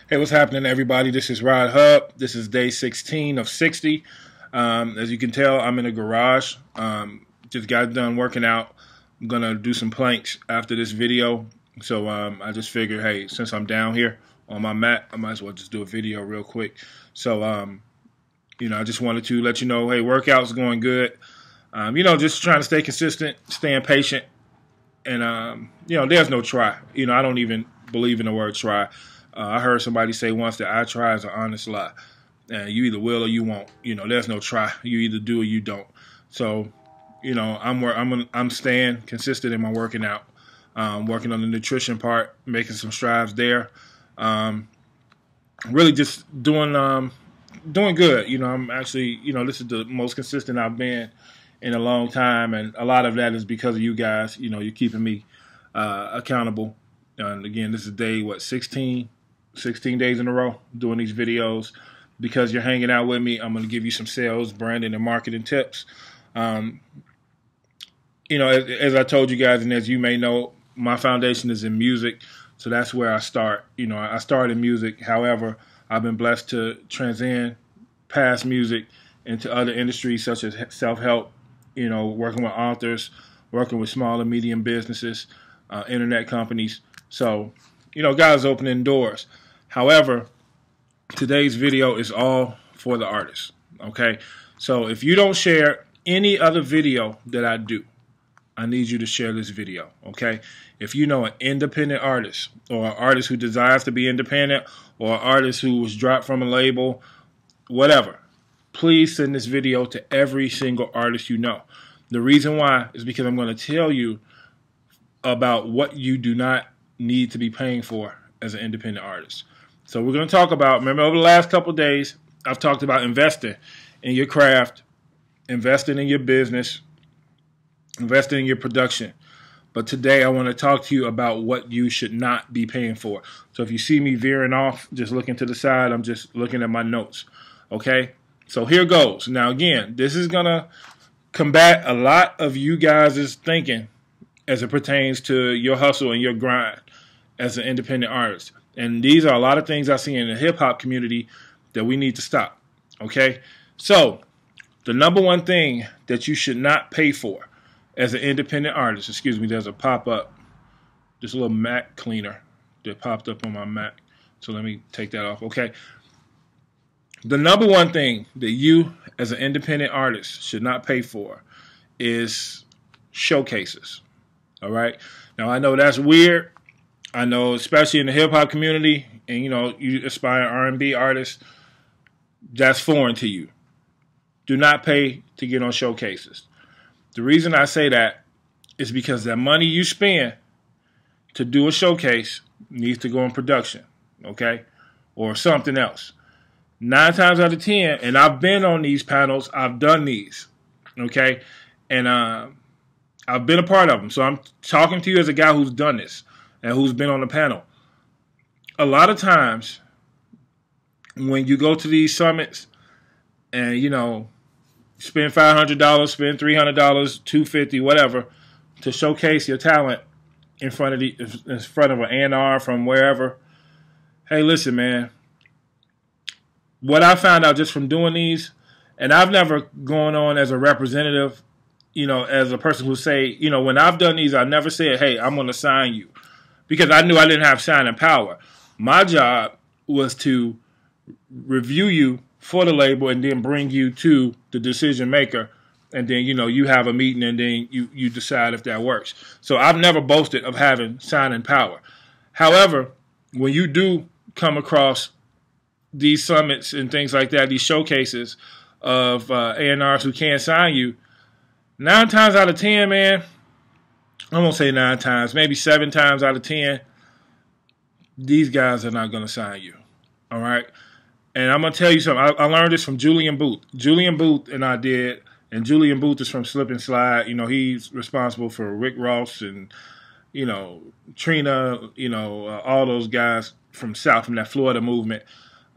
Hey, what's happening, everybody? This is Rod Hub. This is day 16 of 60. As you can tell, I'm in a garage. Just got done working out. I'm going to do some planks after this video. So I just figured, hey, since I'm down here on my mat, I might as well just do a video real quick. So, I just wanted to let you know, hey, workout's going good. Just trying to stay consistent, staying patient. And, there's no try. I don't even believe in the word try. I heard somebody say once that I try is an honest lie. And you either will or you won't. There's no try. You either do or you don't. So, I'm staying consistent in my working out. Working on the nutrition part, making some strides there. Really just doing good. I'm actually, this is the most consistent I've been in a long time, and a lot of that is because of you guys. You're keeping me accountable. And again, this is day 16 days in a row doing these videos. Because you're hanging out with me, I'm going to give you some sales, branding, and marketing tips. As I told you guys, and as you may know, my foundation is in music, so that's where I start. I started in music. However, I've been blessed to transcend past music into other industries such as self-help, working with authors, working with small and medium businesses, internet companies. So, God's opening doors. However, today's video is all for the artists, okay? So if you don't share any other video that I do, I need you to share this video, okay? If you know an independent artist or an artist who desires to be independent or an artist who was dropped from a label, whatever, please send this video to every single artist you know. The reason why is because I'm going to tell you about what you do not need to be paying for as an independent artist. So we're going to talk about, remember over the last couple of days, I've talked about investing in your craft, investing in your business, investing in your production. But today I want to talk to you about what you should not be paying for. So if you see me veering off, just looking to the side, I'm just looking at my notes. Okay? So here goes. Now again, this is going to combat a lot of you guys' thinking as it pertains to your hustle and your grind as an independent artist. And these are a lot of things I see in the hip-hop community that we need to stop, okay? So the number one thing that you should not pay for as an independent artist, excuse me, there's a pop-up, this little Mac cleaner that popped up on my Mac. So let me take that off, okay? The number one thing that you as an independent artist should not pay for is showcases, all right? Now, I know that's weird. I know, especially in the hip-hop community, and, you aspire R&B artists, that's foreign to you. Do not pay to get on showcases. The reason I say that is because that money you spend to do a showcase needs to go in production, okay, or something else. 9 times out of 10, and I've been on these panels, I've done these, okay, and I've been a part of them. So I'm talking to you as a guy who's done this and who's been on the panel. A lot of times when you go to these summits and, spend $500, spend $300, $250, whatever, to showcase your talent in front of an A&R from wherever. Hey, listen, man. What I found out just from doing these, and I've never gone on as a representative, as a person who say, when I've done these, I never said, hey, I'm going to sign you. Because I knew I didn't have signing power. My job was to review you for the label and then bring you to the decision maker. And then, you have a meeting and then you decide if that works. So I've never boasted of having signing power. However, when you do come across these summits and things like that, these showcases of A&Rs who can't sign you, 9 times out of 10, man, I won't say 9 times, maybe 7 times out of 10, these guys are not going to sign you, all right? And I'm going to tell you something. I learned this from Julian Booth. Julian Booth and I did, and Julian Booth is from Slip and Slide. He's responsible for Rick Ross and, Trina, all those guys from that Florida movement.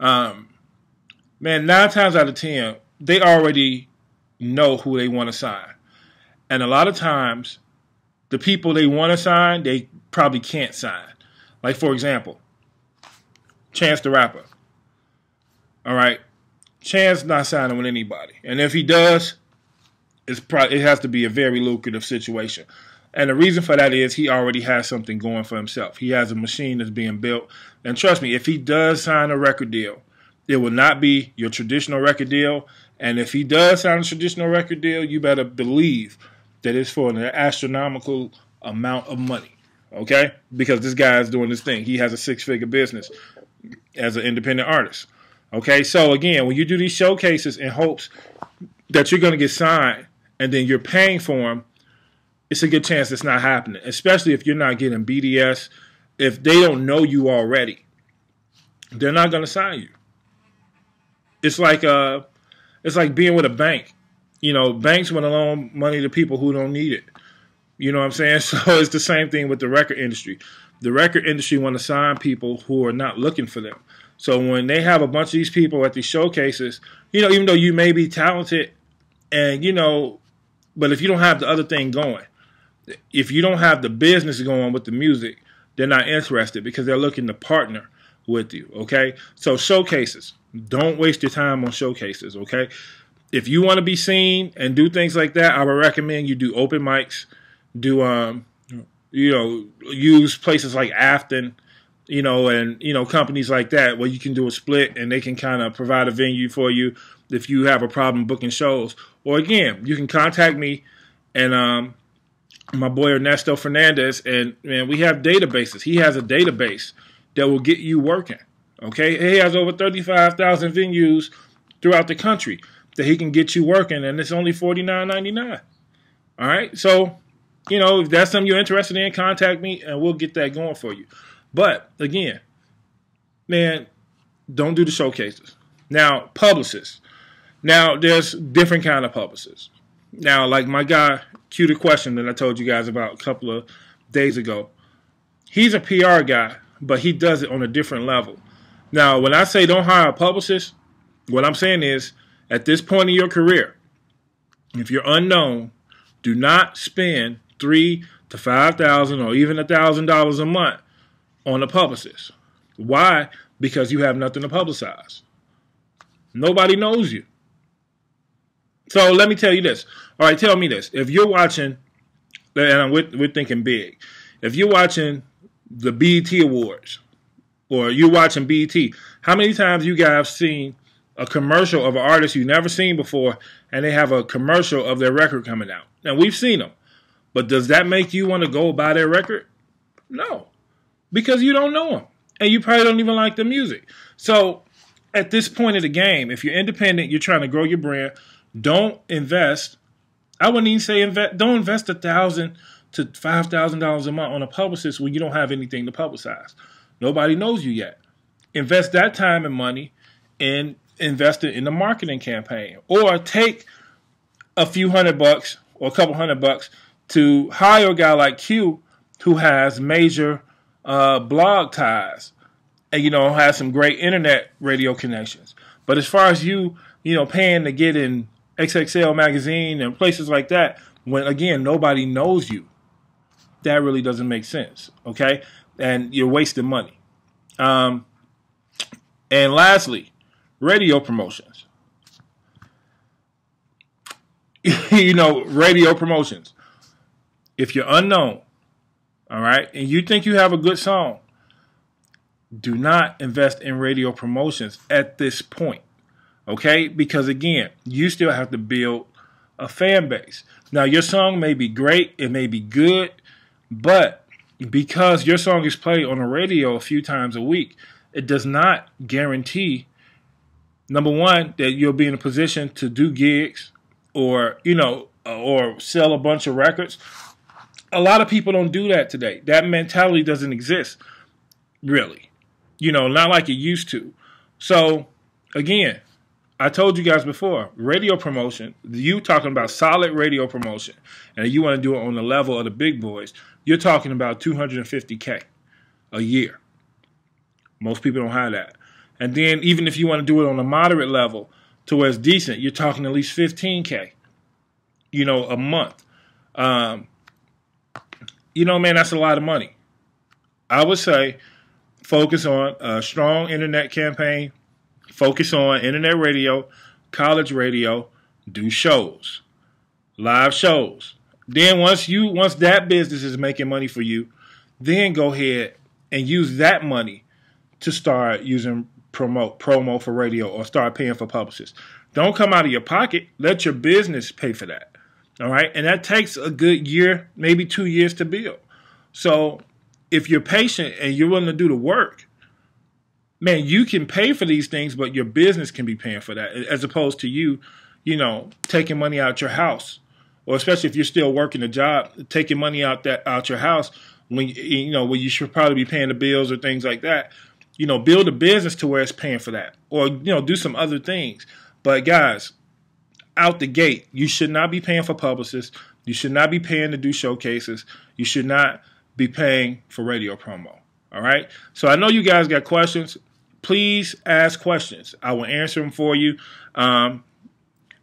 Man, 9 times out of 10, they already know who they want to sign. And a lot of times, the people they want to sign, they probably can't sign. Like, for example, Chance the Rapper. All right, Chance not signing with anybody, and if he does, it has to be a very lucrative situation. And the reason for that is he already has something going for himself. He has a machine that's being built. And trust me, if he does sign a record deal, it will not be your traditional record deal. And if he does sign a traditional record deal, you better believe that it's for an astronomical amount of money. Okay? Because this guy is doing this thing. He has a 6-figure business as an independent artist. Okay? So again, when you do these showcases in hopes that you're going to get signed and then you're paying for them, it's a good chance it's not happening, especially if you're not getting BDS. If they don't know you already, they're not going to sign you. It's like being with a bank. You know, banks want to loan money to people who don't need it. You know what I'm saying? So it's the same thing with the record industry. The record industry want to sign people who are not looking for them. So when they have a bunch of these people at these showcases, you know, even though you may be talented and, you know, but if you don't have the other thing going, if you don't have the business going with the music, they're not interested because they're looking to partner with you, okay? So showcases. Don't waste your time on showcases, okay? If you want to be seen and do things like that, I would recommend you do open mics, do, you know, use places like Afton, you know, and, you know, companies like that where you can do a split and they can kind of provide a venue for you if you have a problem booking shows. Or again, you can contact me and, my boy Ernesto Fernandez, and we have databases. He has a database that will get you working. Okay, he has over 35,000 venues throughout the country that he can get you working, and it's only $49.99. All right, so you know if that's something you're interested in, contact me, and we'll get that going for you. But again, man, don't do the showcases. Now, publicists. Now, there's different kind of publicists. Now, like my guy, Q the Question that I told you guys about a couple of days ago. He's a PR guy, but he does it on a different level. Now, when I say don't hire a publicist, what I'm saying is, at this point in your career, if you're unknown, do not spend $3,000 to $5,000 or even $1,000 a month on a publicist. Why? Because you have nothing to publicize. Nobody knows you. So let me tell you this. All right, tell me this. If you're watching, and we're thinking big, if you're watching the BET Awards or you're watching BET, how many times you guys seen a commercial of an artist you've never seen before and they have a commercial of their record coming out? Now, we've seen them. But does that make you want to go buy their record? No. Because you don't know them. And you probably don't even like the music. So at this point of the game, if you're independent, you're trying to grow your brand, don't invest. I wouldn't even say invest. Don't invest $1,000 to $5,000 a month on a publicist when you don't have anything to publicize. Nobody knows you yet. Invest that time and money and invest it in a marketing campaign, or take a few $100 or a couple $100 to hire a guy like Q who has major blog ties and, you know, has some great internet radio connections. But as far as you know, paying to get in XXL magazine and places like that, when again nobody knows you, that really doesn't make sense. Okay, and you're wasting money. And lastly, radio promotions. You know, radio promotions. If you're unknown, all right, and you think you have a good song, do not invest in radio promotions at this point. Okay? Because again, you still have to build a fan base. Now, your song may be great, it may be good, but because your song is played on the radio a few times a week, it does not guarantee, number one, that you'll be in a position to do gigs or, you know, or sell a bunch of records. A lot of people don't do that today. That mentality doesn't exist, really. You know, not like it used to. So, again, I told you guys before, radio promotion, you talking about solid radio promotion, and you want to do it on the level of the big boys, you're talking about $250K a year. Most people don't have that. And then even if you want to do it on a moderate level to where it's decent, you're talking at least $15K, you know, a month. You know, man, that's a lot of money. I would say focus on a strong internet campaign, focus on internet radio, college radio, do shows, live shows. Then once that business is making money for you, then go ahead and use that money to start using promo for radio or start paying for publicists. Don't come out of your pocket. Let your business pay for that. All right? And that takes a good year, maybe 2 years to build. So if you're patient and you're willing to do the work, man, you can pay for these things, but your business can be paying for that, as opposed to you taking money out your house, or especially if you're still working a job, taking money out your house when when you should probably be paying the bills or things like that. Build a business to where it's paying for that, or do some other things. But guys, out the gate, you should not be paying for publicists. You should not be paying to do showcases. You should not be paying for radio promo. All right. So I know you guys got questions. Please ask questions. I will answer them for you. And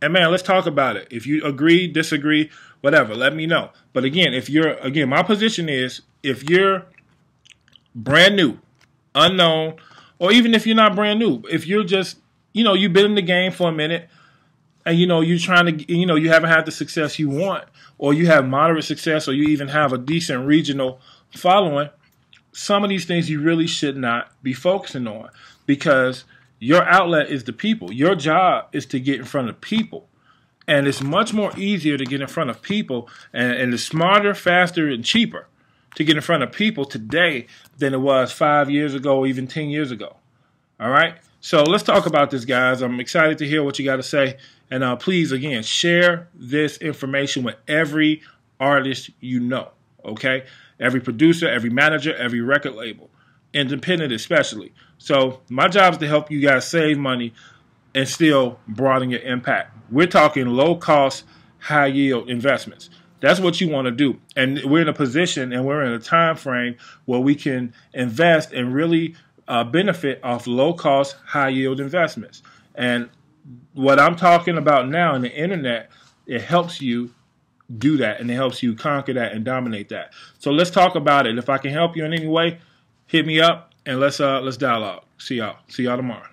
man, let's talk about it. If you agree, disagree, whatever, let me know. But again, my position is, if you're brand new, unknown, or even if you're not brand new, if you're just, you've been in the game for a minute, and you're trying to, you haven't had the success you want, or you have moderate success, or you even have a decent regional following, some of these things you really should not be focusing on, because your outlet is the people. Your job is to get in front of people. And it's much more easier to get in front of people, and it's smarter, faster, and cheaper to get in front of people today than it was 5 years ago, or even 10 years ago. All right? So let's talk about this, guys. I'm excited to hear what you got to say. And please, again, share this information with every artist you know, okay? Every producer, every manager, every record label, independent especially. So my job is to help you guys save money and still broaden your impact. We're talking low-cost, high-yield investments. That's what you want to do. And we're in a position and we're in a time frame where we can invest and really benefit off low-cost, high-yield investments. And what I'm talking about now in the internet, it helps you do that, and it helps you conquer that and dominate that. So let's talk about it. If I can help you in any way, hit me up and let's dialogue. See y'all tomorrow.